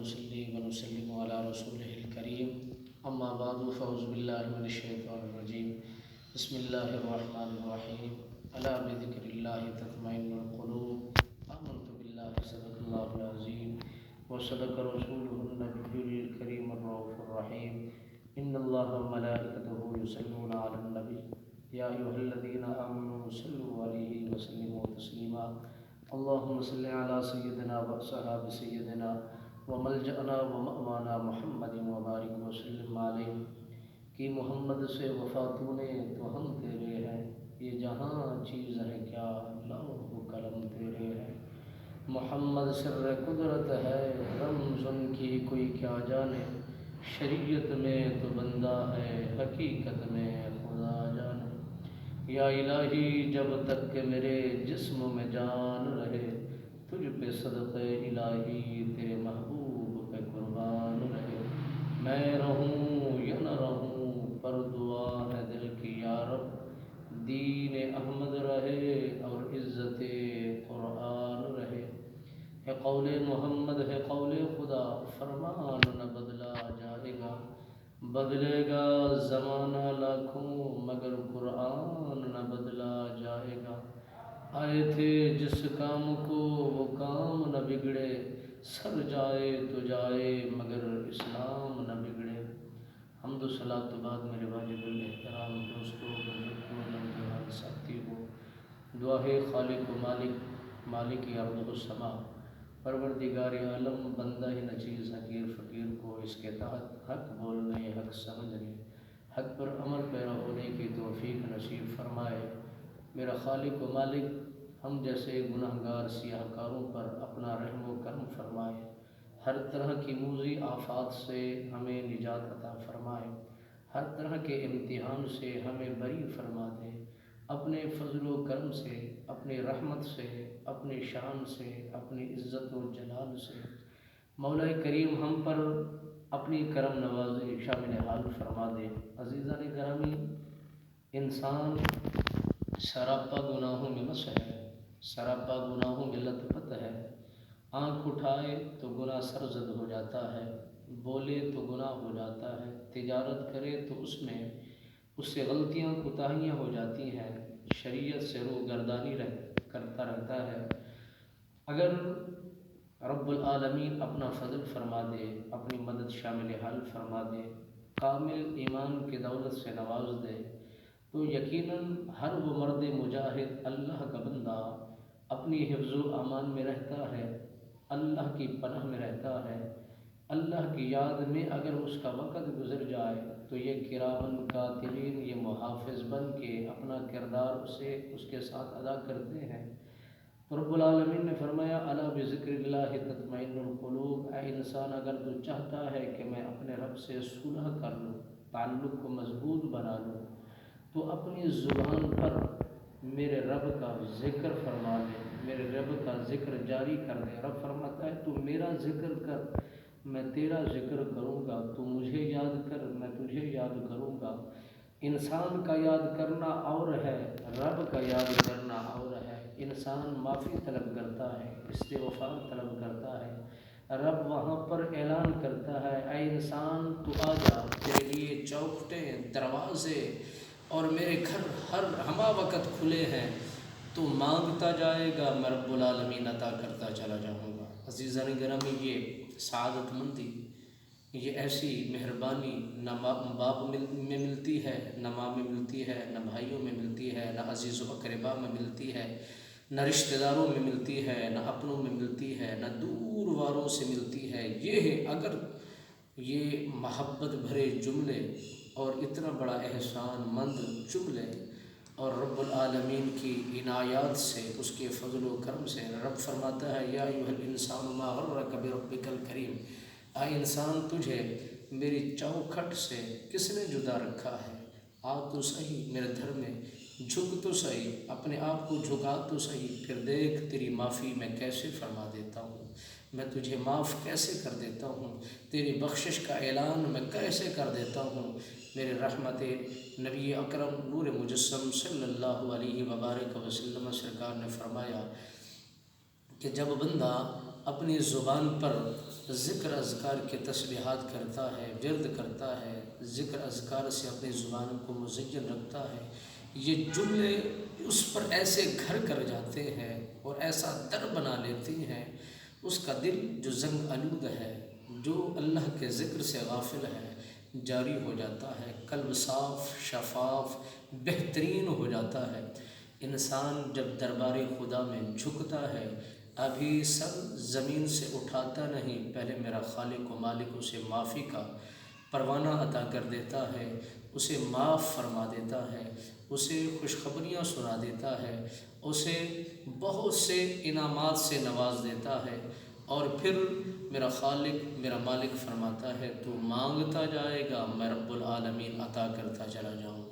ونصلي ونسلم على رسوله الكريم أما بعد فأعوذ بالله من الشيطان الرجيم بسم الله الرحمن الرحيم ألا بذكر الله تطمئن القلوب آمنت بالله صدق الله العظيم وصدق رسوله النبي الكريم الرؤوف الرحيم إن الله وملائكته يصلون على النبي يا أيها الذين آمنوا صلوا عليه وسلموا تسليما اللهم صل على سيدنا وصحاب سيدنا وملجأنا ومأوانا محمد وبارک وسلم علیہ کہ محمد سے وفا تو نے تو ہم تیرے ہیں، یہ جہاں چیز ہے کیا لوح و قلم تیرے ہیں، محمد سر قدرت ہے رمز ان کی کوئی کیا جانے، شریعت میں تو بندہ ہے حقیقت میں خدا جانے، یا الہی جب تک کہ میرے جسم میں جان رہے تجھ پہ صدقہ الہی تیرے محبوب پہ قربان رہے، میں رہوں یا نہ رہوں پر دعا ہے دل کی یا رب، دین احمد رہے اور عزت قرآن رہے، ہے قول محمد ہے قول خدا فرمان نہ بدلا جائے گا، بدلے گا زمانہ لاکھوں مگر قرآن نہ بدلا جائے گا، آئے تھے جس کام کو وہ کام نہ بگڑے، سر جائے تو جائے مگر اسلام نہ بگڑے، حمد و صلاۃ بعد میرے واجب الاحترام دوستوں بزرگوں نوجوان ساتھیوں، دعا ہے خالق و مالک ارض و سما، پروردگار عالم بندہ نچیز حقیر فقیر کو اس کے تحت حق بولنے حق سمجھنے حق پر عمل پیرا ہونے کی توفیق نصیب فرمائے، میرا خالق و مالک ہم جیسے گناہگار سیاہ کاروں پر اپنا رحم و کرم فرمائے، ہر طرح کی موذی آفات سے ہمیں نجات عطا فرمائے، ہر طرح کے امتحان سے ہمیں بری فرما دے، اپنے فضل و کرم سے اپنی رحمت سے اپنی شان سے اپنی عزت و جلال سے مولا کریم ہم پر اپنی کرم نوازی شامل حال فرما دے۔ عزیزان گرامی، انسان سراپا گناہوں میں مس ہے، سراپا گناہوں میں لت پت ہے، آنکھ اٹھائے تو گناہ سرزد ہو جاتا ہے، بولے تو گناہ ہو جاتا ہے، تجارت کرے تو اس سے غلطیاں کوتاہیاں ہو جاتی ہیں، شریعت سے روگردانی کرتا رہتا ہے، اگر رب العالمین اپنا فضل فرما دے اپنی مدد شامل حال فرما دے کامل ایمان کی دولت سے نواز دے تو یقیناً ہر وہ مرد مجاہد اللہ کا بندہ اپنی حفظ و امان میں رہتا ہے، اللہ کی پناہ میں رہتا ہے، اللہ کی یاد میں اگر اس کا وقت گزر جائے تو یہ کرامن کاتبین یہ محافظ بن کے اپنا کردار اس کے ساتھ ادا کرتے ہیں، تو رب العالمین نے فرمایا الا بذکر اللہ تطمئن القلوب، اے انسان اگر تو چاہتا ہے کہ میں اپنے رب سے صلح کر لوں، تعلق کو مضبوط بنا لوں، تو اپنی زبان پر میرے رب کا ذکر فرما دے، میرے رب کا ذکر جاری کر دے، رب فرماتا ہے تو میرا ذکر کر میں تیرا ذکر کروں گا، تو مجھے یاد کر میں تجھے یاد کروں گا، انسان کا یاد کرنا اور ہے رب کا یاد کرنا اور ہے، انسان معافی طلب کرتا ہے استغفار طلب کرتا ہے، رب وہاں پر اعلان کرتا ہے اے انسان تو آ جا، تیرے لیے چوکھٹیں دروازے اور میرے گھر ہر ہمہ وقت کھلے ہیں، تو مانگتا جائے گا میں رب العالمین عطا کرتا چلا جاؤں گا۔ عزیزان گرامی، یہ سعادت مندی، یہ ایسی مہربانی نہ باپ میں ملتی ہے، نہ ماں میں ملتی ہے، نہ بھائیوں میں ملتی ہے، نہ عزیز و اقربا میں ملتی ہے، نہ رشتہ داروں میں ملتی ہے، نہ اپنوں میں ملتی ہے، نہ دور والوں سے ملتی ہے، یہ ہے اگر یہ محبت بھرے جملے اور اتنا بڑا احسان مند جملے اور رب العالمین کی عنایات سے اس کے فضل و کرم سے رب فرماتا ہے یا ایھا الانسان ما غرک بربک الکریم، اے انسان تجھے میری چوکھٹ سے کس نے جدا رکھا ہے، آ تو صحیح میرے گھر میں، جھک تو صحیح اپنے آپ کو جھکا تو صحیح، پھر دیکھ تیری معافی میں کیسے فرما دیتا ہوں، میں تجھے معاف کیسے کر دیتا ہوں، تیری بخشش کا اعلان میں کیسے کر دیتا ہوں، میرے رحمت نبی اکرم نور مجسم صلی اللہ علیہ وبارک وسلم سرکار نے فرمایا کہ جب بندہ اپنی زبان پر ذکر اذکار کے تسبیحات کرتا ہے، ورد کرتا ہے، ذکر اذکار سے اپنی زبان کو مزین رکھتا ہے، یہ جملے اس پر ایسے گھر کر جاتے ہیں اور ایسا در بنا لیتے ہیں، اس کا دل جو زنگ آلود ہے، جو اللہ کے ذکر سے غافل ہے، جاری ہو جاتا ہے، قلب صاف شفاف بہترین ہو جاتا ہے۔ انسان جب دربار خدا میں جھکتا ہے، ابھی سر زمین سے اٹھاتا نہیں، پہلے میرا خالق و مالک اسے معافی کا پروانہ عطا کر دیتا ہے، اسے معاف فرما دیتا ہے، اسے خوشخبریاں سنا دیتا ہے، اسے بہت سے انعامات سے نواز دیتا ہے، اور پھر میرا خالق میرا مالک فرماتا ہے تو مانگتا جائے گا، میں رب العالمین عطا کرتا چلا جاؤں گا۔